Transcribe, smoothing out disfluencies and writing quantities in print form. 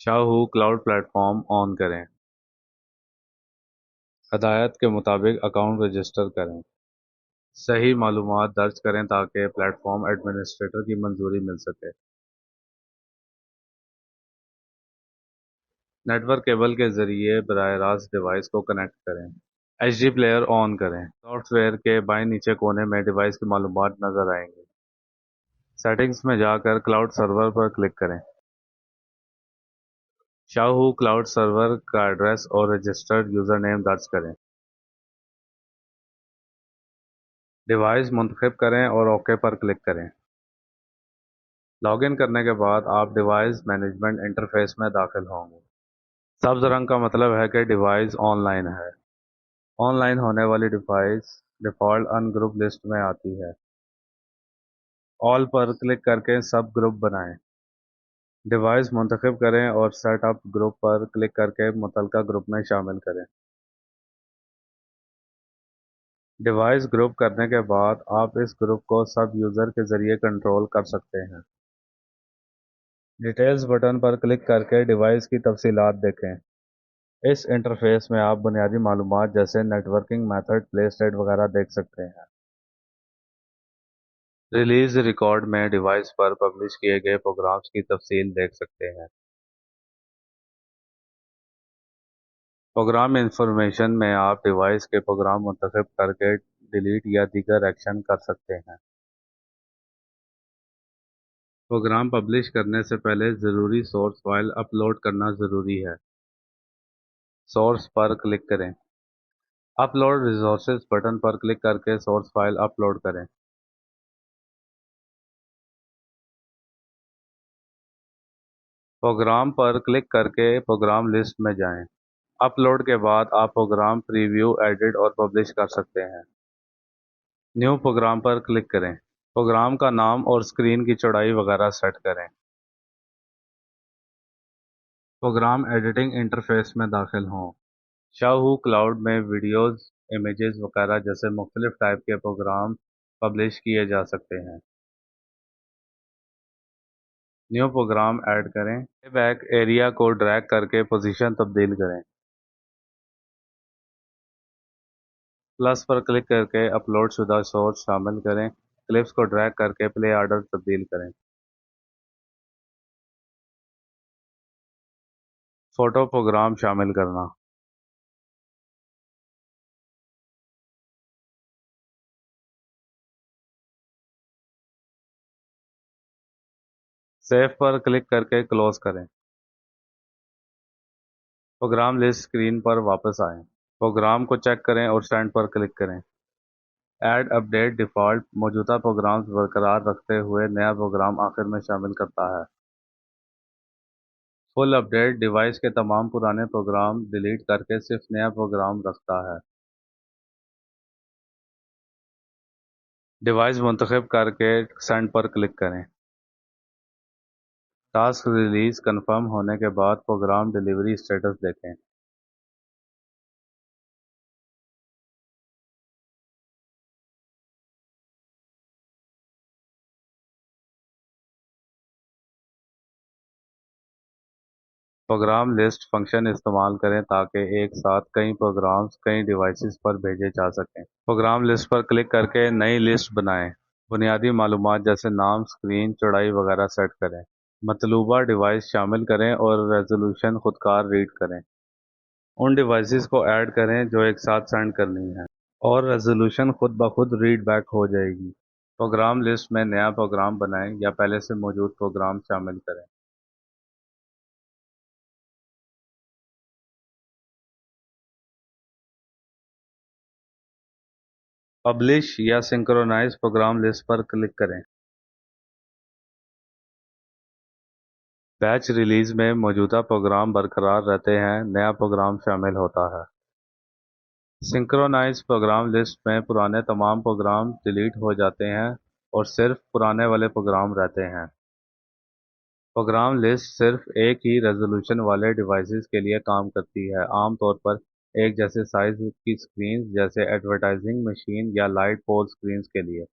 Shahu cloud platform on करें। हदायत के मुताबिक अकाउंट रजिस्टर करें। सही मालूमात दर्ज करें ताकि प्लेटफॉर्म एडमिनिस्ट्रेटर की मंजूरी मिल सके। नेटवर्क केबल के जरिए बराह रास्त डिवाइस को कनेक्ट करें। एचडी प्लेयर ऑन करें। सॉफ्टवेयर के बाएं नीचे कोने में डिवाइस की मालूमात नजर आएंगी। सेटिंग्स में जाकर क्लाउड सर्वर पर क्लिक करें। शाहू क्लाउड सर्वर का एड्रेस और रजिस्टर्ड यूजर नेम दर्ज करें। डिवाइस मुंतखब करें और ओके पर क्लिक करें। लॉगिन करने के बाद आप डिवाइस मैनेजमेंट इंटरफेस में दाखिल होंगे। सब्ज रंग का मतलब है कि डिवाइस ऑनलाइन है। ऑनलाइन होने वाली डिवाइस डिफ़ॉल्ट अनग्रुप लिस्ट में आती है। ऑल पर क्लिक करके सब ग्रुप बनाएं। डिवाइस मुंतखब करें और सेटअप ग्रुप पर क्लिक करके मुतलका ग्रुप में शामिल करें। डिवाइस ग्रुप करने के बाद आप इस ग्रुप को सब यूज़र के ज़रिए कंट्रोल कर सकते हैं। डिटेल्स बटन पर क्लिक करके डिवाइस की तफसीलात देखें। इस इंटरफेस में आप बुनियादी मालूमात जैसे नेटवर्किंग मेथड, प्ले स्टेट वगैरह देख सकते हैं। रिलीज रिकॉर्ड में डिवाइस पर पब्लिश किए गए प्रोग्राम्स की तफसील देख सकते हैं। प्रोग्राम इंफॉर्मेशन में आप डिवाइस के प्रोग्राम मुंतखब करके डिलीट या दीगर एक्शन कर सकते हैं। प्रोग्राम पब्लिश करने से पहले ज़रूरी सोर्स फाइल अपलोड करना ज़रूरी है। सोर्स पर क्लिक करें। अपलोड रिसोर्सेज बटन पर क्लिक करके सोर्स फाइल अपलोड करें। प्रोग्राम पर क्लिक करके प्रोग्राम लिस्ट में जाएं। अपलोड के बाद आप प्रोग्राम प्रीव्यू, एडिट और पब्लिश कर सकते हैं। न्यू प्रोग्राम पर क्लिक करें। प्रोग्राम का नाम और स्क्रीन की चौड़ाई वगैरह सेट करें। प्रोग्राम एडिटिंग इंटरफेस में दाखिल हों। शाहू क्लाउड में वीडियोज़, इमेजेस वगैरह जैसे मुख्तलिफ टाइप के प्रोग्राम पब्लिश किए जा सकते हैं। न्यू प्रोग्राम ऐड करें। प्लेबैक एरिया को ड्रैग करके पोजीशन तब्दील करें। प्लस पर क्लिक करके अपलोड शुदा सोर्स शामिल करें। क्लिप्स को ड्रैग करके प्ले ऑर्डर तब्दील करें। फ़ोटो प्रोग्राम शामिल करना। सेव पर क्लिक करके क्लोज करें। प्रोग्राम लिस्ट स्क्रीन पर वापस आएं। प्रोग्राम को चेक करें और स्टैंड पर क्लिक करें। ऐड अपडेट डिफ़ॉल्ट मौजूदा प्रोग्राम्स बरकरार रखते हुए नया प्रोग्राम आखिर में शामिल करता है। फुल अपडेट डिवाइस के तमाम पुराने प्रोग्राम डिलीट करके सिर्फ नया प्रोग्राम रखता है। डिवाइस मुंतखब करके सेंड पर क्लिक करें। टास्क रिलीज कंफर्म होने के बाद प्रोग्राम डिलीवरी स्टेटस देखें। प्रोग्राम लिस्ट फंक्शन इस्तेमाल करें ताकि एक साथ कई प्रोग्राम्स कई डिवाइसेस पर भेजे जा सकें। प्रोग्राम लिस्ट पर क्लिक करके नई लिस्ट बनाएं। बुनियादी मालूमात जैसे नाम, स्क्रीन चौड़ाई वगैरह सेट करें। मतलूबा डिवाइस शामिल करें और रेजोल्यूशन खुदकार रीड करें। उन डिवाइसेस को ऐड करें जो एक साथ सेंड करनी है और रेजोल्यूशन खुद ब खुद रीड बैक हो जाएगी। प्रोग्राम लिस्ट में नया प्रोग्राम बनाएं या पहले से मौजूद प्रोग्राम शामिल करें। पब्लिश या सिंक्रोनाइज प्रोग्राम लिस्ट पर क्लिक करें। बैच रिलीज में मौजूदा प्रोग्राम बरकरार रहते हैं, नया प्रोग्राम शामिल होता है। सिंक्रोनाइज प्रोग्राम लिस्ट में पुराने तमाम प्रोग्राम डिलीट हो जाते हैं और सिर्फ पुराने वाले प्रोग्राम रहते हैं। प्रोग्राम लिस्ट सिर्फ एक ही रेजोल्यूशन वाले डिवाइसेस के लिए काम करती है, आमतौर पर एक जैसे साइज की स्क्रीन्स जैसे एडवर्टाइजिंग मशीन या लाइट पोल स्क्रीन्स के लिए।